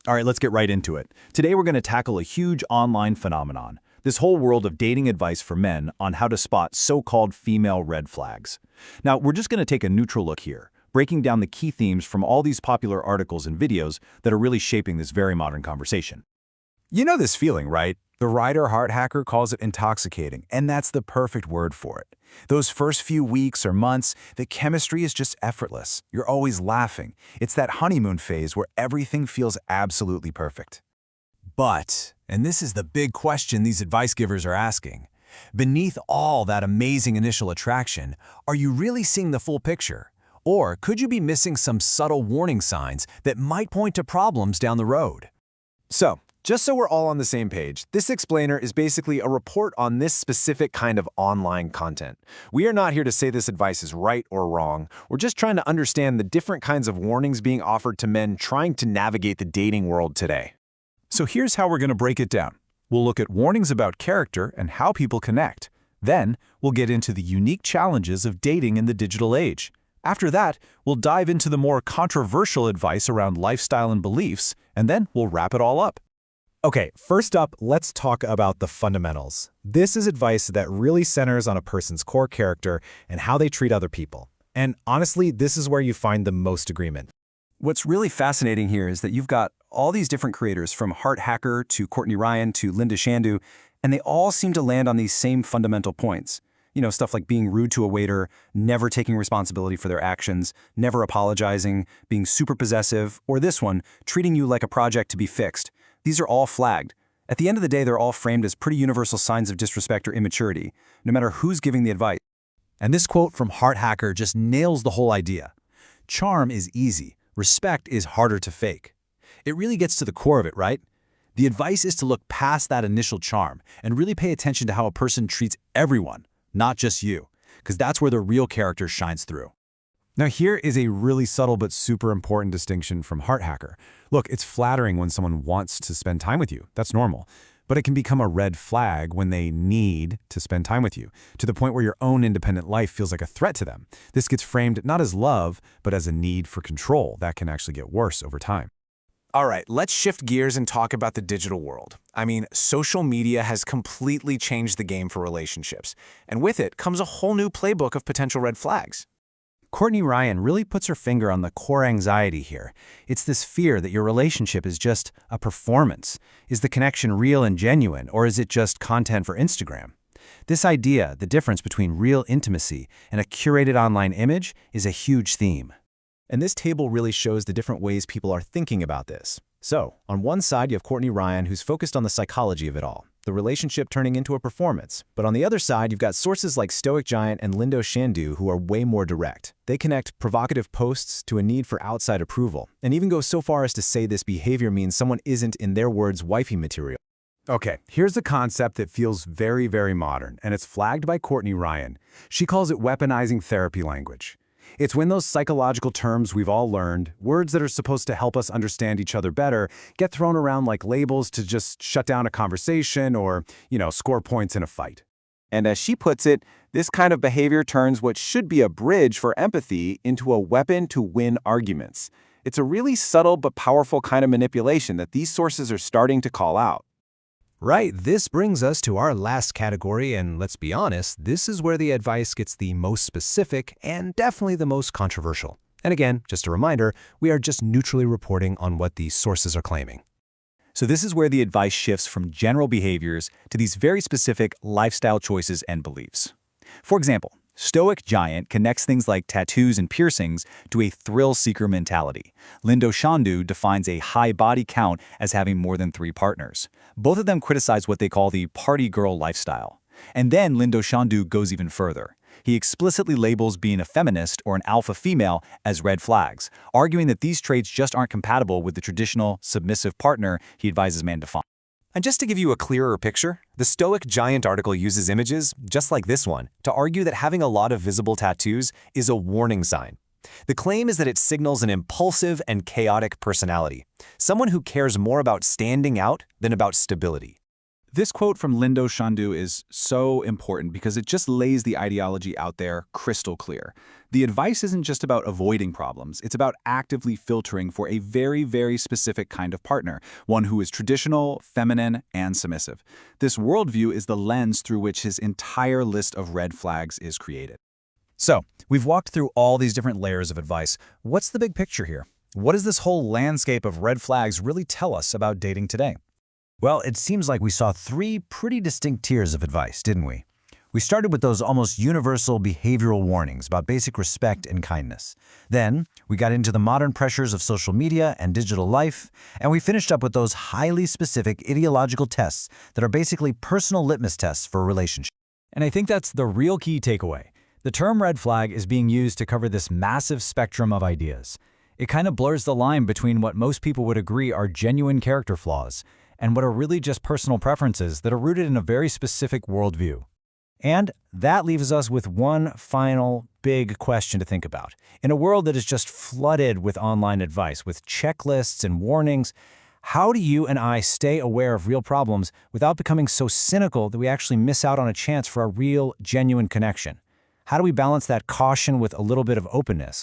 All right, let's get right into it. Today we're going to tackle a huge online phenomenon, this whole world of dating advice for men on how to spot so-called female red flags. Now, we're just going to take a neutral look here, breaking down the key themes from all these popular articles and videos that are really shaping this very modern conversation. You know this feeling, right? The writer Heart Hacker calls it intoxicating, and that's the perfect word for it. Those first few weeks or months, the chemistry is just effortless. You're always laughing. It's that honeymoon phase where everything feels absolutely perfect. But, and this is the big question these advice givers are asking, beneath all that amazing initial attraction, are you really seeing the full picture? Or could you be missing some subtle warning signs that might point to problems down the road? So, just so we're all on the same page, this explainer is basically a report on this specific kind of online content. We are not here to say this advice is right or wrong. We're just trying to understand the different kinds of warnings being offered to men trying to navigate the dating world today. So here's how we're going to break it down. We'll look at warnings about character and how people connect. Then, we'll get into the unique challenges of dating in the digital age. After that, we'll dive into the more controversial advice around lifestyle and beliefs, and then we'll wrap it all up. Okay, first up, let's talk about the fundamentals. This is advice that really centers on a person's core character and how they treat other people. And honestly, this is where you find the most agreement. What's really fascinating here is that you've got all these different creators, from Heart Hacker to Courtney Ryan to Linda Shandu, and they all seem to land on these same fundamental points. You know, stuff like being rude to a waiter, never taking responsibility for their actions, never apologizing, being super possessive, or this one, treating you like a project to be fixed. These are all flagged. At the end of the day, they're all framed as pretty universal signs of disrespect or immaturity, no matter who's giving the advice. And this quote from Heart Hacker just nails the whole idea. Charm is easy. Respect is harder to fake. It really gets to the core of it, right? The advice is to look past that initial charm and really pay attention to how a person treats everyone, not just you, because that's where the real character shines through. Now here is a really subtle but super important distinction from Heart Hacker. Look, it's flattering when someone wants to spend time with you. That's normal. But it can become a red flag when they need to spend time with you, to the point where your own independent life feels like a threat to them. This gets framed not as love, but as a need for control that can actually get worse over time. All right, let's shift gears and talk about the digital world. I mean, social media has completely changed the game for relationships, and with it comes a whole new playbook of potential red flags. Courtney Ryan really puts her finger on the core anxiety here. It's this fear that your relationship is just a performance. Is the connection real and genuine, or is it just content for Instagram? This idea, the difference between real intimacy and a curated online image, is a huge theme. And this table really shows the different ways people are thinking about this. So, on one side, you have Courtney Ryan, who's focused on the psychology of it all, the relationship turning into a performance. But on the other side, you've got sources like Stoic Giant and Linda Shandu who are way more direct. They connect provocative posts to a need for outside approval, and even go so far as to say this behavior means someone isn't, in their words, wifey material. Okay, here's a concept that feels very, very modern, and it's flagged by Courtney Ryan. She calls it weaponizing therapy language. It's when those psychological terms we've all learned, words that are supposed to help us understand each other better, get thrown around like labels to just shut down a conversation or, score points in a fight. And as she puts it, this kind of behavior turns what should be a bridge for empathy into a weapon to win arguments. It's a really subtle but powerful kind of manipulation that these sources are starting to call out. Right, this brings us to our last category, and let's be honest, this is where the advice gets the most specific and definitely the most controversial. And again, just a reminder, we are just neutrally reporting on what these sources are claiming. So this is where the advice shifts from general behaviors to these very specific lifestyle choices and beliefs. For example, Stoic Giant connects things like tattoos and piercings to a thrill-seeker mentality. Linda Shandu defines a high body count as having more than 3 partners. Both of them criticize what they call the party girl lifestyle. And then Linda Shandu goes even further. He explicitly labels being a feminist or an alpha female as red flags, arguing that these traits just aren't compatible with the traditional submissive partner he advises men to find. And just to give you a clearer picture, the Stoic Giant article uses images, just like this one, to argue that having a lot of visible tattoos is a warning sign. The claim is that it signals an impulsive and chaotic personality, someone who cares more about standing out than about stability. This quote from Lindo Shandu is so important because it just lays the ideology out there crystal clear. The advice isn't just about avoiding problems, it's about actively filtering for a very, very specific kind of partner, one who is traditional, feminine, and submissive. This worldview is the lens through which his entire list of red flags is created. So, we've walked through all these different layers of advice. What's the big picture here? What does this whole landscape of red flags really tell us about dating today? Well, it seems like we saw three pretty distinct tiers of advice, didn't we? We started with those almost universal behavioral warnings about basic respect and kindness. Then, we got into the modern pressures of social media and digital life, and we finished up with those highly specific ideological tests that are basically personal litmus tests for a relationship. And I think that's the real key takeaway. The term red flag is being used to cover this massive spectrum of ideas. It kind of blurs the line between what most people would agree are genuine character flaws and what are really just personal preferences that are rooted in a very specific worldview. And that leaves us with one final big question to think about. In a world that is just flooded with online advice, with checklists and warnings, how do you and I stay aware of real problems without becoming so cynical that we actually miss out on a chance for a real, genuine connection? How do we balance that caution with a little bit of openness?